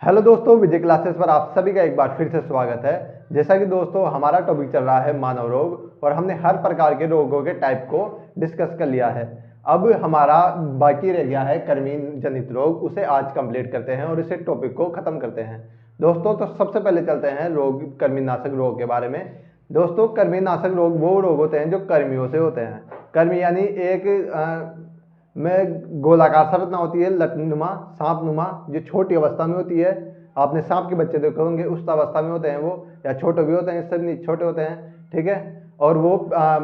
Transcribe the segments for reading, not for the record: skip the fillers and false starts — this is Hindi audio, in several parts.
हेलो दोस्तों, विजय क्लासेस पर आप सभी का एक बार फिर से स्वागत है। जैसा कि दोस्तों हमारा टॉपिक चल रहा है मानव रोग और हमने हर प्रकार के रोगों के टाइप को डिस्कस कर लिया है। अब हमारा बाकी रह गया है कृमि जनित रोग, उसे आज कंप्लीट करते हैं और इसे टॉपिक को खत्म करते हैं। दोस्तों तो सबसे पहले चलते हैं कृमिनाशक रोग के बारे में। दोस्तों कृमिनाशक रोग वो रोग होते हैं जो कृमियों से होते हैं। कृमि यानी एक में गोलाकार संरचना होती है, लटनुमा सांप नुमा, जो छोटी अवस्था में होती है। आपने सांप के बच्चे देखे होंगे, उस अवस्था में होते हैं वो, या छोटे भी होते हैं, इससे भी छोटे होते हैं, ठीक है। और वो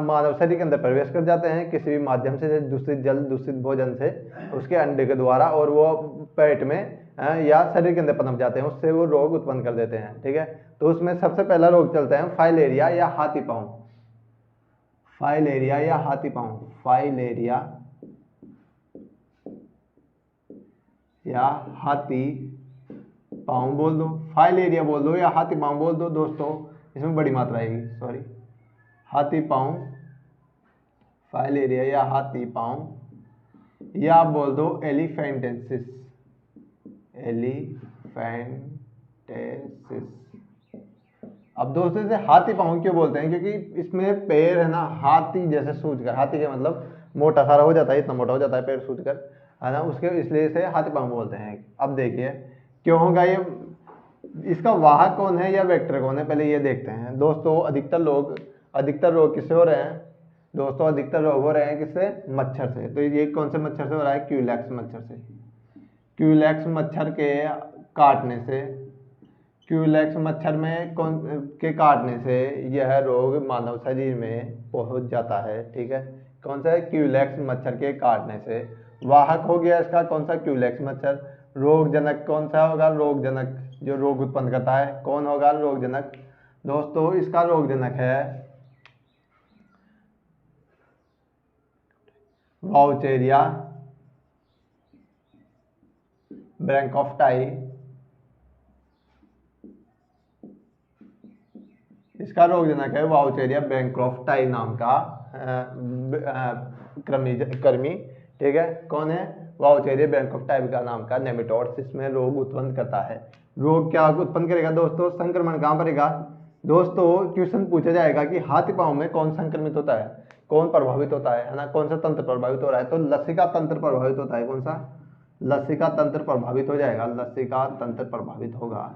मानव शरीर के अंदर प्रवेश कर जाते हैं किसी भी माध्यम से, दूषित जल दूषित भोजन से, उसके अंडे के द्वारा, और वो पेट में या शरीर के अंदर पनप जाते हैं, उससे वो रोग उत्पन्न कर देते हैं, ठीक है। तो उसमें सबसे पहला रोग चलता है फाइलेरिया या हाथी पांव। फाइलेरिया या हाथी पांव, फाइलेरिया या हाथी पाँव बोल दो, फाइलेरिया बोल दो या हाथी पाँव बोल दो दोस्तों, इसमें बड़ी मात्रा आएगी, सॉरी। हाथी पाँव, फाइलेरिया या हाथी पाँव, या आप बोल दो एलिफेंटेंसिस, एलिफेंटेसिस। अब दोस्तों इसे हाथी पाँव क्यों बोलते हैं? क्योंकि इसमें पैर है ना हाथी जैसे सूजकर, हाथी का मतलब मोटा सारा हो जाता है, इतना मोटा हो जाता है पैर सूजकर, है ना, उसके इसलिए इसे हाथी पाँव बोलते हैं। अब देखिए क्यों होगा ये, इसका वाहक कौन है या वेक्टर कौन है, पहले ये देखते हैं दोस्तों। अधिकतर रोग किससे हो रहे हैं दोस्तों? अधिकतर रोग हो रहे हैं किससे? मच्छर से। तो ये कौन से मच्छर से हो रहा है? क्यूलैक्स मच्छर से। क्यूलैक्स मच्छर के काटने से, क्यूलैक्स मच्छर में कौन के काटने से यह रोग मानव शरीर में पहुंच जाता है, ठीक है। कौन सा है? क्यूलैक्स मच्छर के काटने से। वाहक हो गया इसका कौन सा? क्यूलैक्स मच्छर। रोगजनक कौन सा होगा? रोगजनक जो रोग उत्पन्न करता है, कौन होगा रोगजनक? दोस्तों इसका रोगजनक है वाउचेरिया ब्रैंकोफ्टाई। इसका रोगजनक है वाउचेरिया ब्रैंकोफ्टाई नाम का कृमि, ठीक है। कौन है? वाउचेरिया ब्रैंकोफ्टाई का नाम का नेमेटोड्स इसमें रोग उत्पन्न करता है। रोग क्या उत्पन्न करेगा दोस्तों? संक्रमण कहाँ पड़ेगा दोस्तों? क्वेश्चन पूछा जाएगा कि हाथी पांव में कौन संक्रमित होता है, कौन प्रभावित होता है ना, कौन सा तंत्र प्रभावित हो रहा है? तो लसिका तंत्र प्रभावित होता है। कौन सा? लसिका तंत्र प्रभावित हो जाएगा, लसिका तंत्र प्रभावित होगा,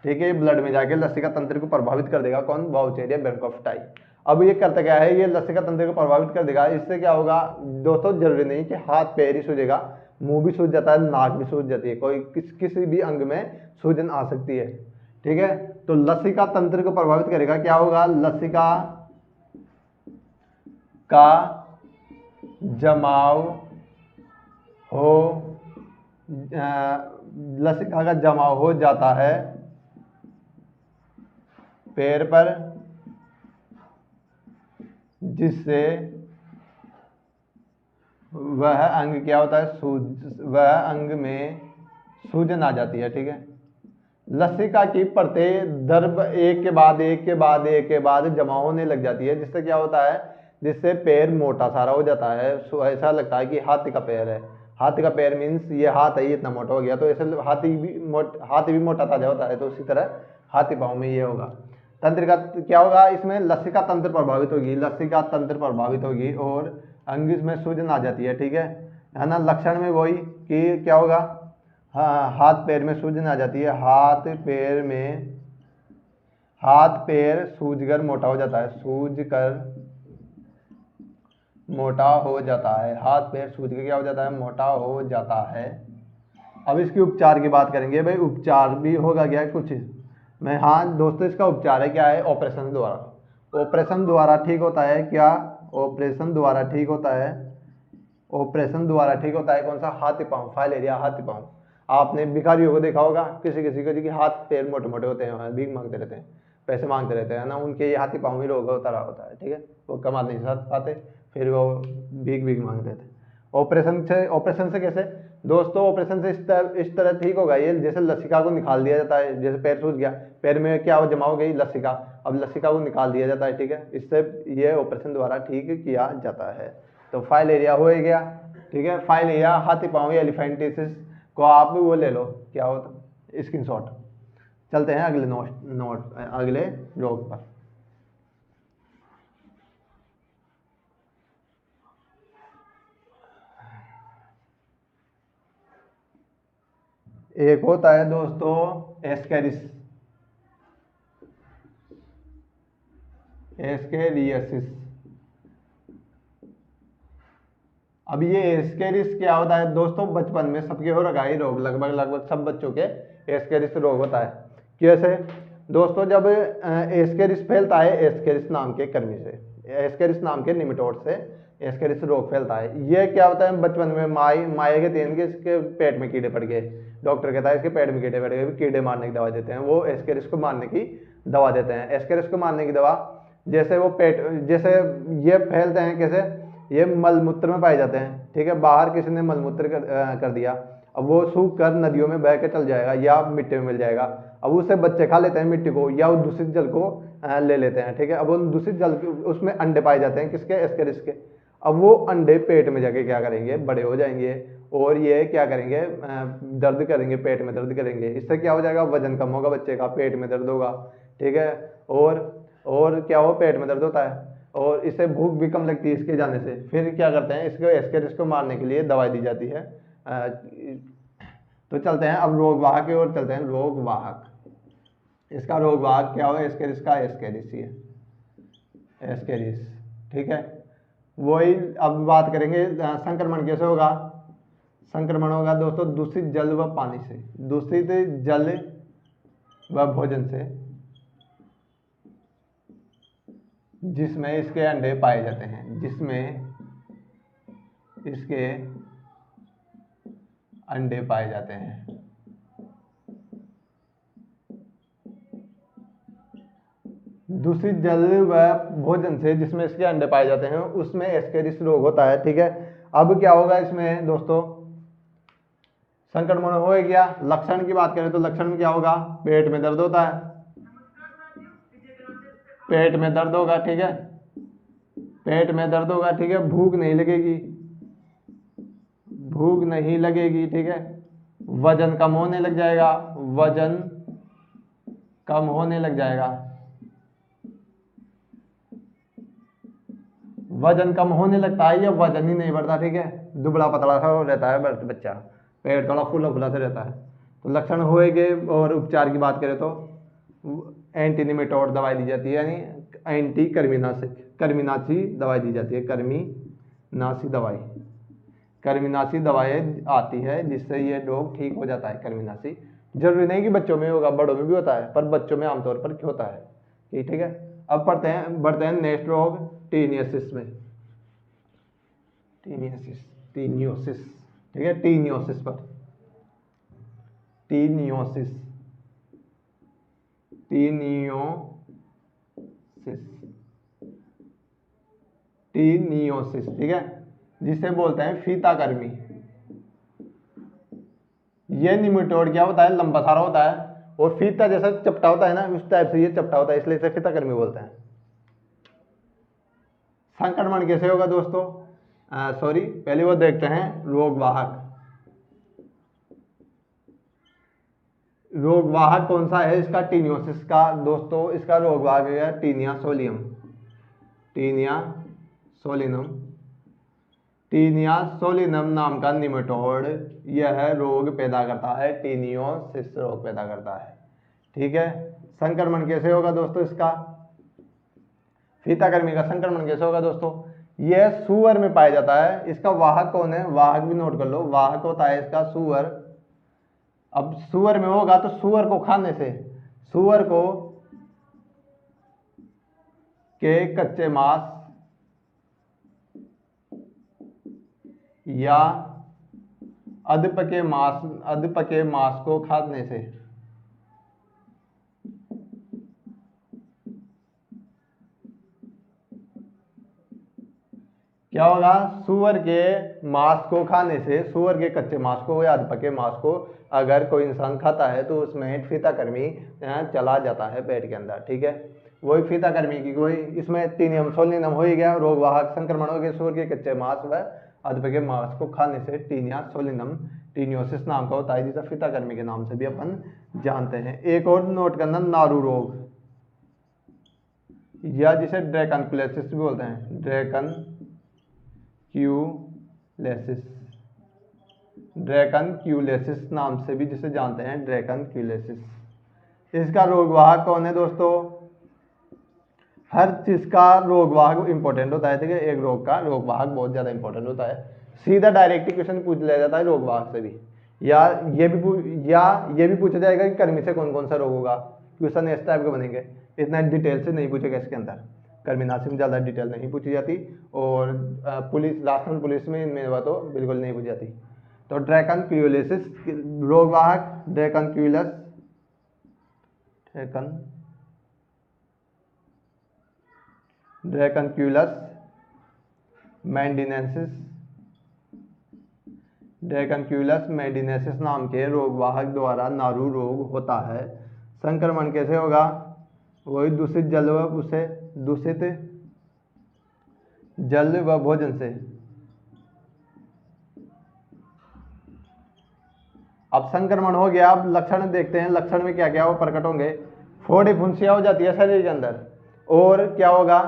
ठीक है। ब्लड में जाके लसिका तंत्र को प्रभावित कर देगा। कौन? वाउचेरिया ब्रैंकोफ्टाई। अब ये करता क्या है? ये लसिका तंत्र को प्रभावित कर देगा। इससे क्या होगा दोस्तों? जरूरी नहीं कि हाथ पैर ही सूजेगा, मुंह भी सूज जाता है, नाक भी सूज जाती है, कोई किसी भी अंग में सूजन आ सकती है, ठीक है। तो लसिका तंत्र को प्रभावित करेगा। क्या होगा? लसिका का जमाव हो लसिका का जमाव हो जाता है पैर पर, जिससे वह अंग क्या होता है? वह अंग में सूजन आ जाती है, ठीक है। लसिका की परतें दर्भ एक के बाद एक के बाद एक के बाद जमा होने लग जाती है, जिससे क्या होता है? जिससे पैर मोटा सारा हो जाता है। ऐसा लगता है कि हाथी का पैर है। हाथी का पैर मीन्स ये हाथ है, ये इतना मोटा हो गया, तो ऐसे हाथी भी मोटा ताजा होता है, तो उसी तरह हाथी पाँव में ये होगा। तंत्र का क्या होगा? इसमें लसिका तंत्र प्रभावित होगी, लसिका तंत्र प्रभावित होगी और अंग में सूजन आ जाती है, ठीक है ना। लक्षण में वही कि क्या होगा? हाँ, हाथ पैर में सूजन आ जाती है, हाथ पैर सूजकर मोटा हो जाता है, सूजकर मोटा हो जाता है, हाथ पैर सूज के क्या हो जाता है? मोटा हो जाता है। अब इसके उपचार की बात करेंगे भाई। उपचार भी होगा क्या कुछ मैं? हाँ दोस्तों, इसका उपचार है क्या है? ऑपरेशन द्वारा। ऑपरेशन द्वारा ठीक होता है क्या? ऑपरेशन द्वारा ठीक होता है, ऑपरेशन द्वारा ठीक होता है। कौन सा? हाथी पाँव, फाइलेरिया हाथी पाँव। आपने भिखारियों को देखा होगा, किसी किसी को, जो हाथ पैर मोटे मोटे होते हैं, भीख मांगते रहते हैं, पैसे मांगते रहते हैं ना, उनके ये हाथी पाँव ही रोग होता रहा होता है, ठीक है। वो कमा नहीं पाते, फिर वो भीख भीख मांगते थे। ऑपरेशन से कैसे दोस्तों? ऑपरेशन से इस तरह ठीक होगा ये, जैसे लसिका को निकाल दिया जाता है। जैसे पैर सूज गया, पैर में क्या जमा हो गई? लसिका। अब लसिका को निकाल दिया जाता है, ठीक है। इससे ये ऑपरेशन द्वारा ठीक किया जाता है। तो फाइलेरिया हो गया, ठीक है। फाइलेरिया हाथी पाँव या एलिफेंटिसिस को आप वो ले लो, क्या होता? स्क्रीनशॉट। चलते हैं अगले अगले रोग पर। एक होता है दोस्तों एस्केरियसिस। अब ये एस्केरिस क्या होता है दोस्तों, बचपन में सबके हो रखा है रोग, लगभग सब बच्चों के एस्केरिस रोग होता है। कैसे दोस्तों, जब एस्केरिस फैलता है एस्केरिस नाम के कृमि से, एस्केरिस नाम के निमेटोड से एस्केरिस रोग फैलता है। ये क्या होता है, बचपन में माए के तेन के इसके पेट में कीड़े पड़ गए, डॉक्टर कहता है इसके पेट में कीड़े पड़ गए, कीड़े मारने की दवा देते हैं, वो एस्केरिस को मारने की दवा देते हैं। एस्केरिस को मारने की दवा, जैसे वो जैसे ये फैलते हैं कैसे, ये मलमूत्र में पाए जाते हैं, ठीक है। बाहर किसी ने मलमूत्र कर दिया, अब वो सूख कर नदियों में बह के चल जाएगा या मिट्टी में मिल जाएगा। अब उसे बच्चे खा लेते हैं मिट्टी को, या वो दूषित जल को ले लेते हैं, ठीक है। अब उन दूषित जल उसमें अंडे पाए जाते हैं, किसके, एस्केरिस के। अब वो अंडे पेट में जाके क्या करेंगे, बड़े हो जाएंगे, और ये क्या करेंगे, दर्द करेंगे, पेट में दर्द करेंगे। इससे क्या हो जाएगा, वजन कम होगा बच्चे का, पेट में दर्द होगा, ठीक है। और क्या हो, पेट में दर्द होता है, और इससे भूख भी कम लगती है इसके जाने से। फिर क्या करते हैं, इसको एस्केरिस को मारने के लिए दवाई दी जाती है। तो चलते हैं अब रोगवाहक की ओर चलते हैं। रोगवाहक, इसका रोगवाहक क्या हो, एस्केरिस का एस्केरिस ही है, एस्केरिस, ठीक है। वही अब बात करेंगे संक्रमण कैसे होगा। संक्रमण होगा दोस्तों दूषित जल व पानी से, दूषित जल व भोजन से जिसमें इसके अंडे पाए जाते हैं, जिसमें इसके अंडे पाए जाते हैं। दूषित जल व भोजन से जिसमें इसके अंडे पाए जाते हैं, उसमें एस्केरिस रोग होता है, ठीक है। अब क्या होगा इसमें दोस्तों, संक्रमण हो गया। लक्षण की बात करें तो लक्षण में क्या होगा, पेट में दर्द होता है, पेट में दर्द होगा, ठीक है, पेट में दर्द होगा, ठीक है। भूख नहीं लगेगी, भूख नहीं लगेगी, ठीक है। वजन कम होने लग जाएगा, वजन कम होने लग जाएगा, वजन कम होने लगता है, या वजन ही नहीं बढ़ता, ठीक है। दुबला पतला सा रहता है बच्चा, पेट थोड़ा फूला फूला से रहता है। तो लक्षण होएंगे। और उपचार की बात करें तो एंटी निमेटोड दवाई दी जाती है, यानी एंटी कर्मीनाशी दवाई दी जाती है, कर्मीनाशी दवाई, कर्मीनाशी दवाई आती है जिससे ये रोग ठीक हो जाता है। कर्मीनाशी जरूरी नहीं कि बच्चों में होगा, बड़ों में भी होता है, पर बच्चों में आमतौर पर होता है, ठीक है। अब बढ़ते हैं नेक्स्ट रोग टीनियोसिस में, टीनियोसिस, ठीक है। टीनियोसिस पर, टीनियोसिस, टीनियोसिस, ठीक है, जिसे बोलते हैं फीताकृमि। ये निमेटोड क्या होता है, लंबा सारा होता है, और फीता जैसा चपटा होता है ना, उस टाइप से ये चपटा होता है, इसलिए इसे फीताकृमि बोलते हैं। संक्रमण कैसे होगा दोस्तों, सॉरी पहले वो देखते हैं रोगवाहक। रोगवाहक कौन सा है इसका, टीनियोसिस का दोस्तों, इसका रोगवाहक है टीनिया सोलियम, टीनिया सोलिनम, टीनिया सोलिनम नाम का निमेटोड यह रोग पैदा करता है, टीनियोसिस रोग पैदा करता है, ठीक है। संक्रमण कैसे होगा दोस्तों इसका, फीताकृमि का संक्रमण कैसे होगा दोस्तों, यह सुअर में पाया जाता है। इसका वाहक कौन है, वाहक भी नोट कर लो, वाहक होता है इसका सुअर। अब सुअर में होगा तो सुअर को खाने से, सुअर को के कच्चे मांस या अधपके मांस को खाने से क्या होगा, सुअर के मांस को खाने से, सुअर के कच्चे मांस को या अधपके मांस को अगर कोई इंसान खाता है तो उसमें फीताकृमि चला जाता है पेट के अंदर, ठीक है। वही फीताकृमि की कोई इसमें टीनियम सोलिनम हो ही गया, रोगवाहक संक्रमण हो गया सुअर के कच्चे मांस व अधपके मांस को खाने से टीनिया सोलिनम टीनियोसिस नाम का होता है, जिसे फीताकृमि के नाम से भी अपन जानते हैं। एक और नोट करना, नारू रोग, या जिसे ड्रैकनक्यूलेसिस भी बोलते हैं, ड्रैकनक्यूलेसिस नाम से भी जिसे जानते हैं, ड्रैकनक्यूलेसिस। इसका रोगवाहक कौन है दोस्तों? हर चीज का रोगवाहक इंपॉर्टेंट होता है, ठीक है, एक रोग का रोगवाहक बहुत ज्यादा इंपॉर्टेंट होता है। सीधा डायरेक्ट क्वेश्चन पूछ लिया जाता है रोगवाहक से भी, या ये भी पूछा जाएगा कि कृमि से कौन कौन सा रोग होगा। क्वेश्चन इस टाइप के बनेंगे, इतना डिटेल से नहीं पूछेगा इसके अंदर। कृमिनाशी में ज़्यादा डिटेल नहीं पूछी जाती, और पुलिस राजस्थान पुलिस में इनमें हुआ तो बिल्कुल नहीं पूछी जाती। तो ड्रैकनक्यूलेसिस रोगवाहक, ड्रैकनक्यूलस मेंडिनेसिस नाम के रोगवाहक द्वारा नारू रोग होता है। संक्रमण कैसे होगा? वही दूषित जल व भोजन से। अब संक्रमण हो गया, अब लक्षण देखते हैं, लक्षण में क्या क्या वो प्रकट होंगे। फोड़ी फुंसियां हो जाती है शरीर के अंदर, और क्या होगा,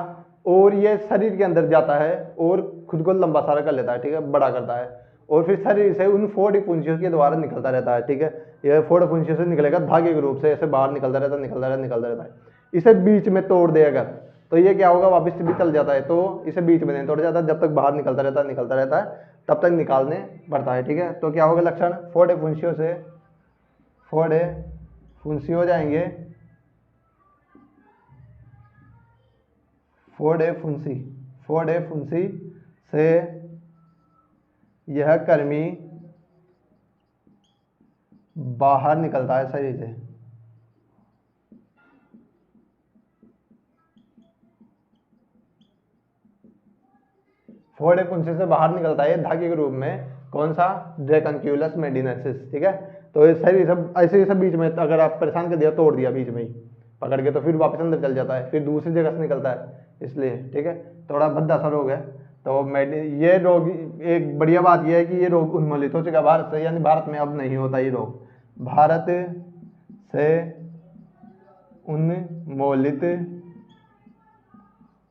और ये शरीर के अंदर जाता है और खुद को लंबा सारा कर लेता है, ठीक है, बड़ा करता है, और फिर शरीर से उन फोड़ी फुंसियों के द्वारा निकलता रहता है, ठीक है। यह फोड़ी फुंसियों से निकलेगा धागे के रूप से, ऐसे बाहर निकलता रहता है। इसे बीच में तोड़ दे अगर, तो ये क्या होगा, वापस भी चल जाता है। तो इसे बीच में नहीं तोड़ जाता, जब तक बाहर निकलता रहता है तब तक निकालने पड़ता है, ठीक है। तो क्या होगा लक्षण, फोड़े फुंसी हो जाएंगे, फोड़े फुंसी से यह कृमि बाहर निकलता है शरीर से। फोड़े फुंसी से बाहर निकलता है धागे के रूप में, कौन सा, ड्रैकनक्यूलस मेंडिनेसिस, ठीक है। तो ये शरीर सब ऐसे ही सब बीच में, अगर आप परेशान कर दिया, तोड़ दिया बीच में ही पकड़ के, तो फिर वापस अंदर चल जाता है, फिर दूसरी जगह से निकलता है, इसलिए, ठीक है, थोड़ा भद्दा सा रोग है। तो ये रोग, एक बढ़िया बात यह है कि ये रोग उन्मूलित हो चुका है भारत से, यानी भारत में अब नहीं होता ये रोग, भारत से उन्मूलित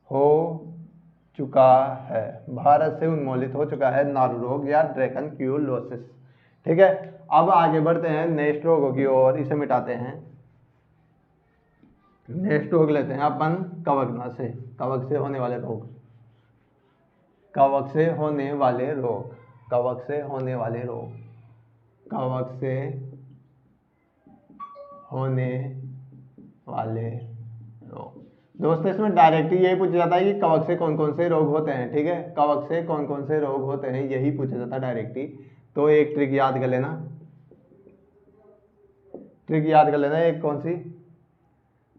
हो चुका है, भारत से उन्मूलित हो चुका है नारू रोग या ड्रैकनक्यूलोसिस, ठीक है। अब आगे बढ़ते हैं नेक्स्ट रोगों की ओर, इसे मिटाते हैं। नेक्स्ट रोग लेते हैं अपन कवक से होने वाले रोग, कवक से होने वाले रोग। दोस्तों इसमें डायरेक्टली यही पूछा जाता है कि कवक से कौन कौन से रोग होते हैं, ठीक है, कवक से कौन कौन से रोग होते हैं, यही पूछा जाता है डायरेक्टली। तो एक ट्रिक याद कर लेना, एक कौन सी,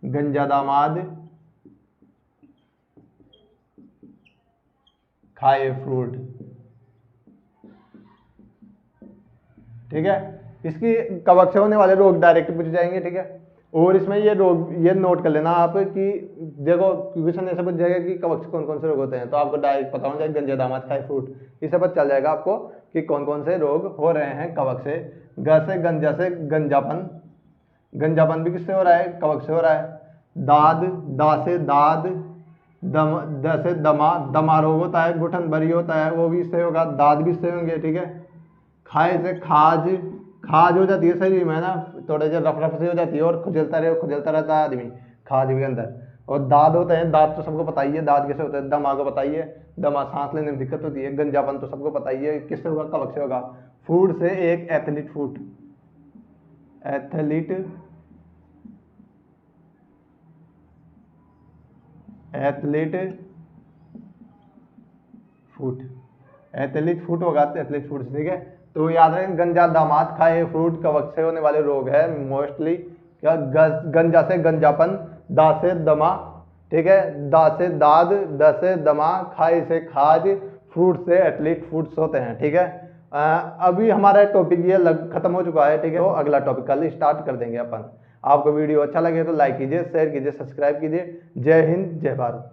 गंजा दामाद खाए फ्रूट, ठीक है। इसकी कवक से होने वाले रोग डायरेक्ट पूछे जाएंगे, ठीक है। और इसमें ये रोग, ये नोट कर लेना आप कि देखो क्वेश्चन ऐसा पूछ जाएगा कि कवक से कौन कौन से रोग होते हैं, तो आपको डायरेक्ट पता होना चाहिए गंजा दामाद खाए फ्रूट, इससे पता चल जाएगा आपको कि कौन कौन से रोग हो रहे हैं कवक से। गंजा से गंजापन भी किससे हो रहा है, कवक से हो रहा है। दा से दाद, द से दमा रोग होता है, गुठन भरी होता है, वो भी इससे होगा, दाद भी इससे होंगे, ठीक है। खाए से खाज हो जाती है शरीर में ना, थोड़े से रफ से हो जाती है, और खुजलता रहता है आदमी खाज के अंदर। और दाद होते हैं, दाद तो सबको पता ही है, दाद कैसे होता है, दमा को पता ही है, दमा सांस लेने में दिक्कत होती है। गंजापन तो सबको पता ही है, किससे होगा, कवक से होगा। फूड से एक एथलीट फूड, एथलीट फूड होगा, एथलीट फूड, ठीक है। तो याद रखें, गंजा दामाद खाए फ्रूट कवक से होने वाले रोग है मोस्टली। क्या, गंजा से गंजापन, दा से दमा, ठीक है, दा से दाद, द से दमा, खाए से खाज, फ्रूट से एथलीट फूड्स होते हैं, ठीक है। अभी हमारा टॉपिक ये खत्म हो चुका है, ठीक है। तो अगला टॉपिक कल स्टार्ट कर देंगे अपन। आपको वीडियो अच्छा लगे तो लाइक कीजिए, शेयर कीजिए, सब्सक्राइब कीजिए। जय हिंद, जय भारत।